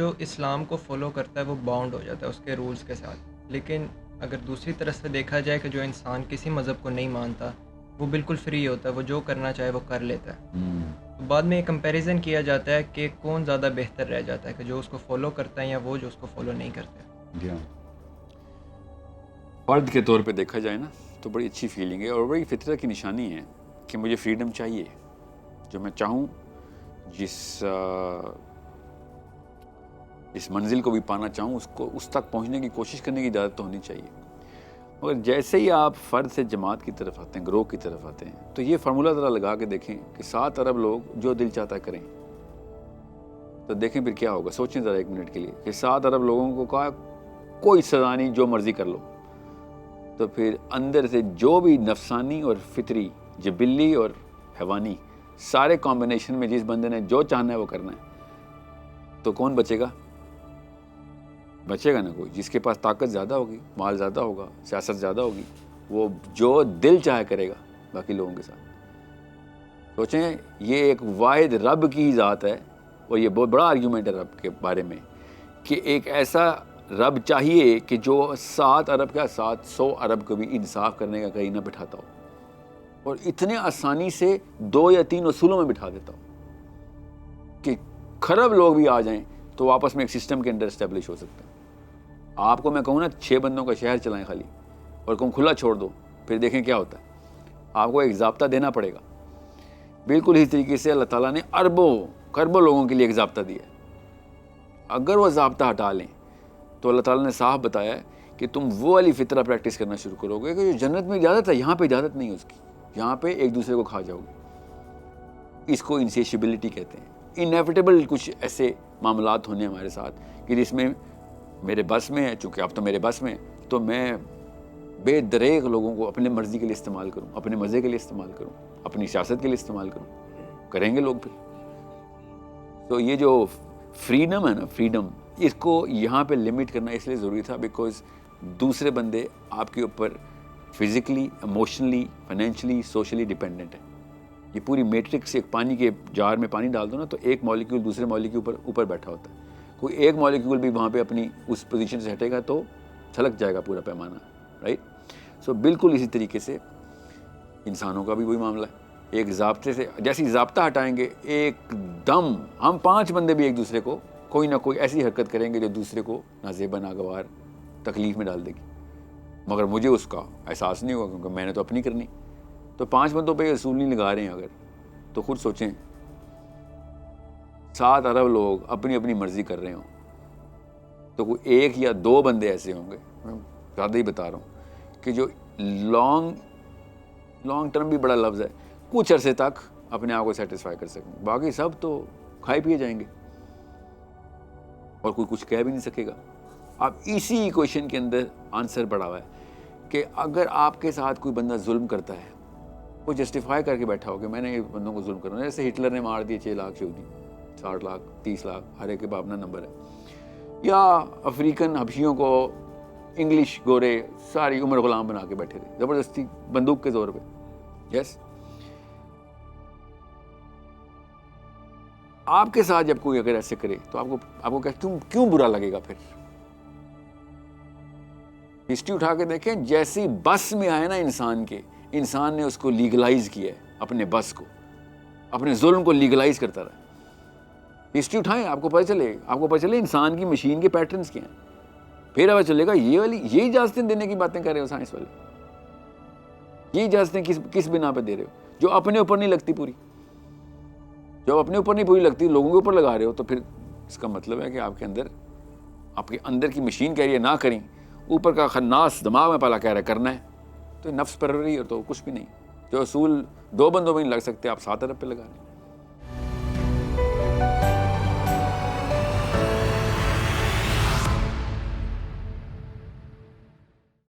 جو اسلام کو فالو کرتا ہے وہ باؤنڈ ہو جاتا ہے اس کے رولز کے ساتھ، لیکن اگر دوسری طرف سے دیکھا جائے کہ جو انسان کسی مذہب کو نہیں مانتا وہ بالکل فری ہوتا ہے، وہ جو کرنا چاہے وہ کر لیتا ہے. تو بعد میں یہ کمپیریزن کیا جاتا ہے کہ کون زیادہ بہتر رہ جاتا ہے، کہ جو اس کو فالو کرتا ہے یا وہ جو اس کو فالو نہیں کرتا ہے. جی ہاں، فرد کے طور پہ دیکھا جائے نا تو بڑی اچھی فیلنگ ہے اور بڑی فطرت کی نشانی ہے کہ مجھے فریڈم چاہیے. جو میں چاہوں، جس منزل کو بھی پانا چاہوں اس تک پہنچنے کی کوشش کرنے کی اجازت تو ہونی چاہیے. مگر جیسے ہی آپ فرد سے جماعت کی طرف آتے ہیں، گروہ کی طرف آتے ہیں، تو یہ فارمولہ ذرا لگا کے دیکھیں کہ 7 ارب لوگ جو دل چاہتا کریں تو دیکھیں پھر کیا ہوگا. سوچیں ذرا ایک منٹ کے لیے کہ 7 ارب لوگوں کو کہا کوئی سزا نہیں، جو مرضی کر لو، تو پھر اندر سے جو بھی نفسانی اور فطری، جبلی اور حیوانی، سارے کمبینیشن میں جس بندے نے جو چاہنا ہے وہ کرنا ہے، تو کون بچے گا؟ بچے گا نا کوئی. جس کے پاس طاقت زیادہ ہوگی، مال زیادہ ہوگا، سیاست زیادہ ہوگی، وہ جو دل چاہے کرے گا باقی لوگوں کے ساتھ. سوچیں، یہ ایک واحد رب کی ذات ہے، اور یہ بہت بڑا آرگیومنٹ ہے رب کے بارے میں کہ ایک ایسا رب چاہیے کہ جو 7 ارب کا 700 ارب کو بھی انصاف کرنے کا کہیں نہ بٹھاتا ہو، اور اتنے آسانی سے 2 یا 3 اصولوں میں بٹھا دیتا ہو کہ کھرب لوگ بھی آ جائیں تو آپس میں ایک سسٹم کے اندر اسٹیبلش ہو سکتے ہیں. آپ کو میں کہوں نا 6 بندوں کا شہر چلائیں خالی اور کہوں کھلا چھوڑ دو، پھر دیکھیں کیا ہوتا ہے. آپ کو ایک ضابطہ دینا پڑے گا. بالکل اسی طریقے سے اللہ تعالیٰ نے اربوں کھربوں لوگوں کے لیے ایک ضابطہ دیا ہے. اگر وہ ضابطہ ہٹا لیں تو اللہ تعالیٰ نے صاف بتایا ہے کہ تم وہ والی فطرہ پریکٹس کرنا شروع کرو گے کہ جو جنت میں اجازت ہے، یہاں پہ اجازت نہیں ہے اس کی. یہاں پہ ایک دوسرے کو کھا جاؤ گے. اس کو انسیشیبلٹی کہتے ہیں. انیویٹیبل کچھ ایسے معاملات ہونے ہمارے ساتھ کہ جس میں میرے بس میں ہے، چونکہ اب تو میرے بس میں، تو میں بے دریغ لوگوں کو اپنے مرضی کے لیے استعمال کروں، اپنے مزے کے لیے استعمال کروں، اپنی سیاست کے لیے استعمال کروں. کریں گے لوگ پھر. تو یہ جو فریڈم ہے نا، فریڈم، اس کو یہاں پہ لمٹ کرنا اس لیے ضروری تھا بیکاز دوسرے بندے آپ کے اوپر physically, emotionally, financially, socially dependent ہیں. یہ پوری میٹرکس، ایک پانی کے جار میں پانی ڈال دو نا تو ایک مالیکیول دوسرے مالیکیول اوپر بیٹھا ہوتا ہے. کوئی ایک مالیکیول بھی وہاں پہ اپنی اس پوزیشن سے ہٹے گا تو چھلک جائے گا پورا پیمانہ. رائٹ؟ سو بالکل اسی طریقے سے انسانوں کا بھی وہی معاملہ ہے. ایک ضابطے سے جیسی ضابطہ ہٹائیں گے، ایک دم ہم 5 بندے بھی ایک دوسرے کو کوئی نہ کوئی ایسی حرکت کریں گے جو دوسرے کو نازیبا ناگوار تکلیف میں ڈال دے گی. مگر مجھے اس کا احساس نہیں ہوگا کیونکہ میں نے تو اپنی کرنی. تو 5 بندوں پہ یہ اصول نہیں لگا رہے ہیں اگر، تو خود سوچیں 7 ارب لوگ اپنی اپنی مرضی کر رہے ہوں تو کوئی 1 یا 2 بندے ایسے ہوں گے، میں زیادہ ہی بتا رہا ہوں، کہ جو لانگ ٹرم بھی بڑا لفظ ہے، کچھ عرصے تک اپنے آپ کو سیٹسفائی کر سکیں. باقی سب تو کھائے پیے جائیں گے اور کوئی کچھ کہہ بھی نہیں سکے گا. اب اسی ایکویشن کے اندر آنسر پڑا ہوا ہے کہ اگر آپ کے ساتھ کوئی بندہ ظلم کرتا ہے، وہ جسٹیفائی کر کے بیٹھا ہو کہ میں نے بندوں کو ظلم کرنا، جیسے ہٹلر نے مار دیے 6 لاکھ یہودی، 60 لاکھ، 30 لاکھ، ہر ایک کے باپ اپنا نمبر ہے. یا افریقن حبشیوں کو انگلش گورے ساری عمر غلام بنا کے بیٹھے تھے زبردستی بندوق کے زور پہ. یس، آپ کے ساتھ جب کوئی اگر ایسے کرے تو آپ کو کیوں برا لگے گا؟ پھر ہسٹری اٹھا کے دیکھیں، جیسی بس میں آئے نا انسان نے اس کو لیگلائز کیا ہے، اپنے بس کو، اپنے ظلم کو لیگلائز کرتا رہا. ہسٹری اٹھائیں، آپ کو پتہ چلے انسان کی مشین کے پیٹرنز کیا ہیں. پھر پتہ چلے گا یہ اجازتیں دینے کی باتیں کر رہے ہو سائنس والے، یہ اجازتیں کس بنا پہ دے رہے ہو جو اپنے اوپر نہیں لگتی پوری. جب اپنے اوپر نہیں پوری لگتی، لوگوں کے اوپر لگا رہے ہو، تو پھر اس کا مطلب ہے کہ آپ کے اندر کی مشین کہہ رہی ہے نہ کریں، اوپر کا خناس دماغ میں پالا کہہ رہا ہے کرنا ہے. تو نفس پروری اور تو کچھ بھی نہیں. جو اصول 2 بندوں میں نہیں لگ سکتے، آپ 7 ارب پہ لگا رہے ہیں.